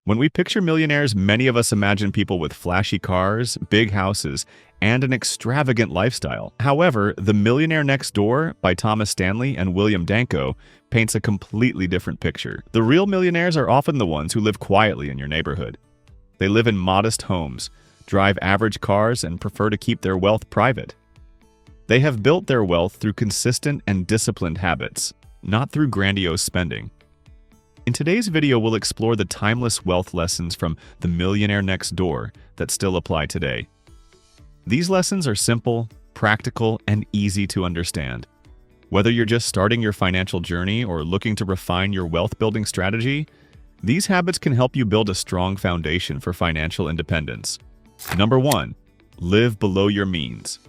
When we picture millionaires, many of us imagine people with flashy cars, big houses, and an extravagant lifestyle. However, The Millionaire Next Door by Thomas Stanley and William Danko paints a completely different picture. The real millionaires are often the ones who live quietly in your neighborhood. They live in modest homes, drive average cars, and prefer to keep their wealth private. They have built their wealth through consistent and disciplined habits, not through grandiose spending. In today's video, we'll explore the timeless wealth lessons from The Millionaire Next Door that still apply today. These lessons are simple, practical, and easy to understand. Whether you're just starting your financial journey or looking to refine your wealth-building strategy, these habits can help you build a strong foundation for financial independence. Number 1. Live below your means.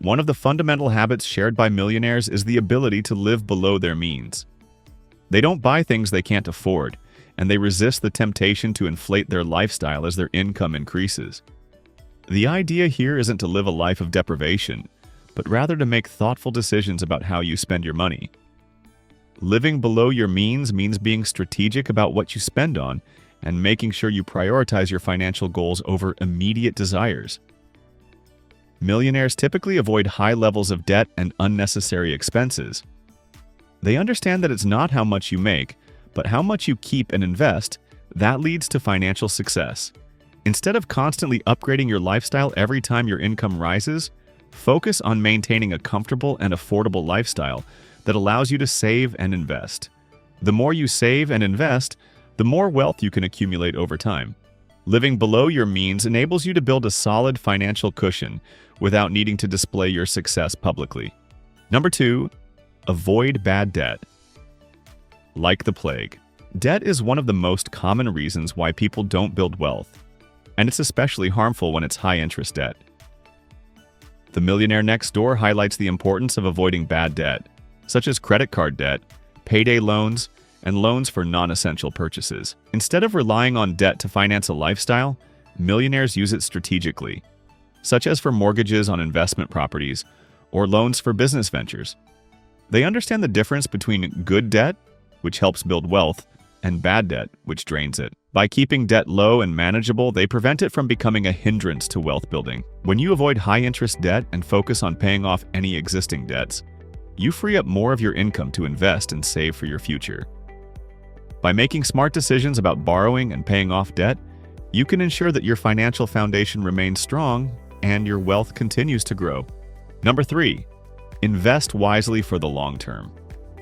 One of the fundamental habits shared by millionaires is the ability to live below their means. They don't buy things they can't afford, and they resist the temptation to inflate their lifestyle as their income increases. The idea here isn't to live a life of deprivation, but rather to make thoughtful decisions about how you spend your money. Living below your means means being strategic about what you spend on and making sure you prioritize your financial goals over immediate desires. Millionaires typically avoid high levels of debt and unnecessary expenses. They understand that it's not how much you make, but how much you keep and invest that leads to financial success. Instead of constantly upgrading your lifestyle every time your income rises, focus on maintaining a comfortable and affordable lifestyle that allows you to save and invest. The more you save and invest, the more wealth you can accumulate over time. Living below your means enables you to build a solid financial cushion without needing to display your success publicly. Number 2. Avoid bad debt. Like the plague, debt is one of the most common reasons why people don't build wealth, and it's especially harmful when it's high-interest debt. The Millionaire Next Door highlights the importance of avoiding bad debt, such as credit card debt, payday loans, and loans for non-essential purchases. Instead of relying on debt to finance a lifestyle, millionaires use it strategically, such as for mortgages on investment properties or loans for business ventures. They understand the difference between good debt, which helps build wealth, and bad debt, which drains it. By keeping debt low and manageable, they prevent it from becoming a hindrance to wealth building. When you avoid high-interest debt and focus on paying off any existing debts, you free up more of your income to invest and save for your future. By making smart decisions about borrowing and paying off debt, you can ensure that your financial foundation remains strong and your wealth continues to grow. Number 3. Invest wisely for the long term.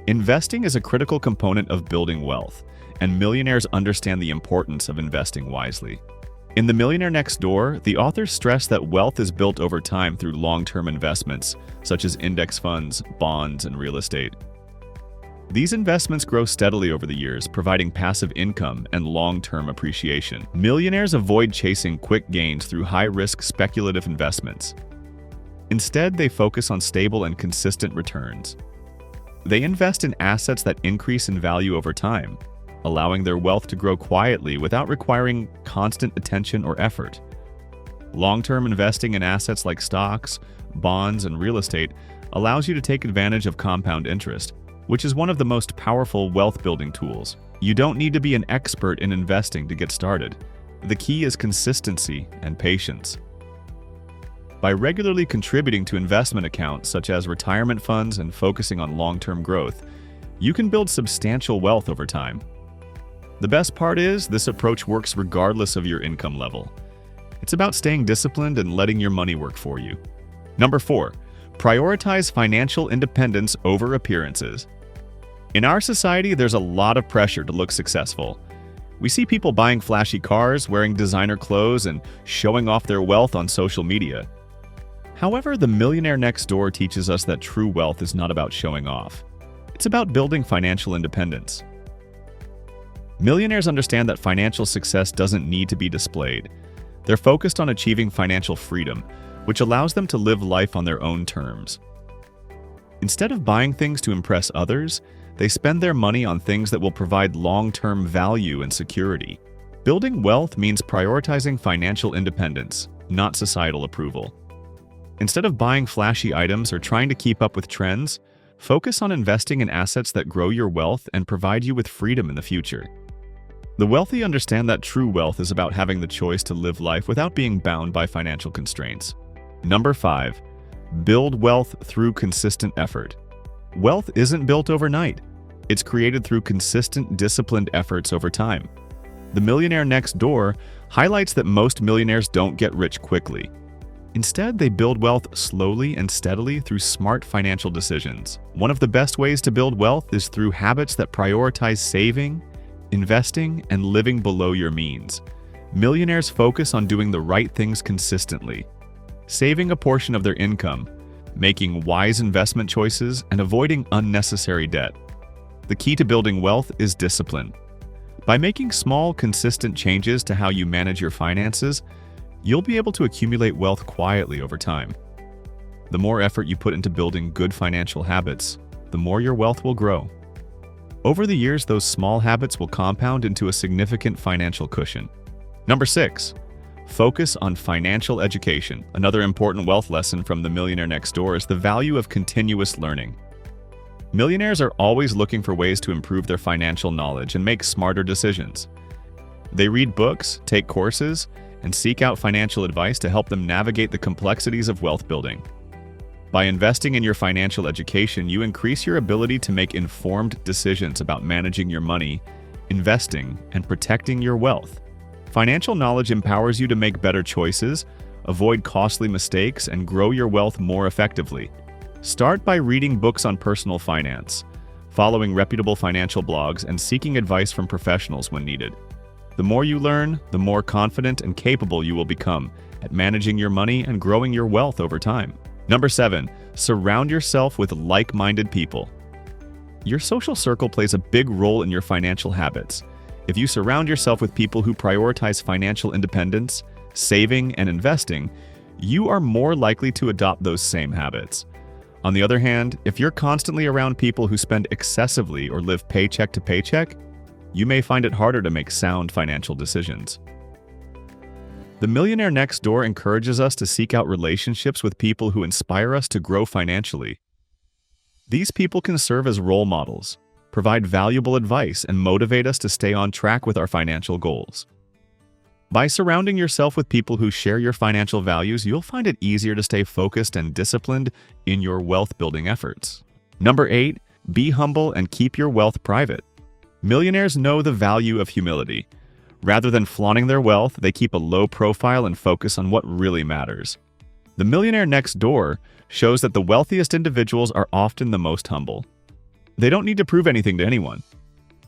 Investing is a critical component of building wealth, and millionaires understand the importance of investing wisely. In The Millionaire Next Door, the authors stress that wealth is built over time through long-term investments, such as index funds, bonds, and real estate. These investments grow steadily over the years, providing passive income and long-term appreciation. Millionaires avoid chasing quick gains through high-risk speculative investments. Instead, they focus on stable and consistent returns. They invest in assets that increase in value over time, allowing their wealth to grow quietly without requiring constant attention or effort. Long-term investing in assets like stocks, bonds, and real estate allows you to take advantage of compound interest, which is one of the most powerful wealth-building tools. You don't need to be an expert in investing to get started. The key is consistency and patience. By regularly contributing to investment accounts such as retirement funds and focusing on long-term growth, you can build substantial wealth over time. The best part is, this approach works regardless of your income level. It's about staying disciplined and letting your money work for you. Number 4. Prioritize financial independence over appearances. In our society, there's a lot of pressure to look successful. We see people buying flashy cars, wearing designer clothes, and showing off their wealth on social media. However, The Millionaire Next Door teaches us that true wealth is not about showing off. It's about building financial independence. Millionaires understand that financial success doesn't need to be displayed. They're focused on achieving financial freedom, which allows them to live life on their own terms. Instead of buying things to impress others, they spend their money on things that will provide long-term value and security. Building wealth means prioritizing financial independence, not societal approval. Instead of buying flashy items or trying to keep up with trends, focus on investing in assets that grow your wealth and provide you with freedom in the future. The wealthy understand that true wealth is about having the choice to live life without being bound by financial constraints. Number 5. Build wealth through consistent effort. Wealth isn't built overnight. It's created through consistent, disciplined efforts over time. The Millionaire Next Door highlights that most millionaires don't get rich quickly. Instead, they build wealth slowly and steadily through smart financial decisions. One of the best ways to build wealth is through habits that prioritize saving, investing, and living below your means. Millionaires focus on doing the right things consistently, saving a portion of their income, making wise investment choices, and avoiding unnecessary debt. The key to building wealth is discipline. By making small, consistent changes to how you manage your finances, you'll be able to accumulate wealth quietly over time. The more effort you put into building good financial habits, the more your wealth will grow. Over the years, those small habits will compound into a significant financial cushion. Number 6. Focus on financial education. Another important wealth lesson from the Millionaire Next Door is the value of continuous learning. Millionaires are always looking for ways to improve their financial knowledge and make smarter decisions. They read books, take courses, and seek out financial advice to help them navigate the complexities of wealth building. By investing in your financial education, you increase your ability to make informed decisions about managing your money, investing, and protecting your wealth. Financial knowledge empowers you to make better choices, avoid costly mistakes, and grow your wealth more effectively. Start by reading books on personal finance, following reputable financial blogs, and seeking advice from professionals when needed. The more you learn, the more confident and capable you will become at managing your money and growing your wealth over time. Number 7. Surround yourself with like-minded people. Your social circle plays a big role in your financial habits. If you surround yourself with people who prioritize financial independence, saving, and investing, you are more likely to adopt those same habits. On the other hand, if you're constantly around people who spend excessively or live paycheck to paycheck, you may find it harder to make sound financial decisions. The Millionaire Next Door encourages us to seek out relationships with people who inspire us to grow financially. These people can serve as role models, provide valuable advice, and motivate us to stay on track with our financial goals. By surrounding yourself with people who share your financial values, you'll find it easier to stay focused and disciplined in your wealth-building efforts. Number 8. Be humble and keep your wealth private. Millionaires know the value of humility. Rather than flaunting their wealth, they keep a low profile and focus on what really matters. The Millionaire Next Door shows that the wealthiest individuals are often the most humble. They don't need to prove anything to anyone.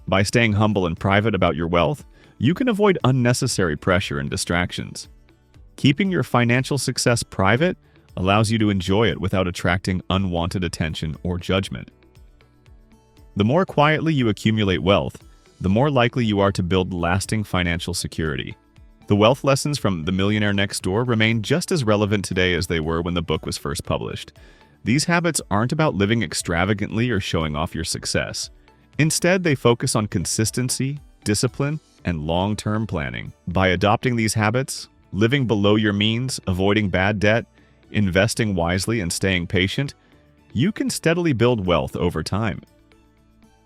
By staying humble and private about your wealth, you can avoid unnecessary pressure and distractions. Keeping your financial success private allows you to enjoy it without attracting unwanted attention or judgment. The more quietly you accumulate wealth, the more likely you are to build lasting financial security. The wealth lessons from The Millionaire Next Door remain just as relevant today as they were when the book was first published. These habits aren't about living extravagantly or showing off your success. Instead, they focus on consistency, discipline, and long-term planning. By adopting these habits, living below your means, avoiding bad debt, investing wisely, and staying patient, you can steadily build wealth over time.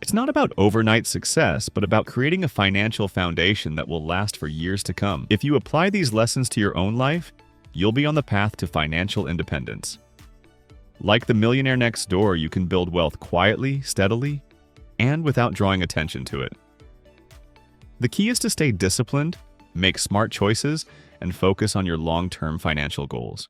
It's not about overnight success, but about creating a financial foundation that will last for years to come. If you apply these lessons to your own life, you'll be on the path to financial independence. Like the Millionaire Next Door, you can build wealth quietly, steadily, and without drawing attention to it. The key is to stay disciplined, make smart choices, and focus on your long-term financial goals.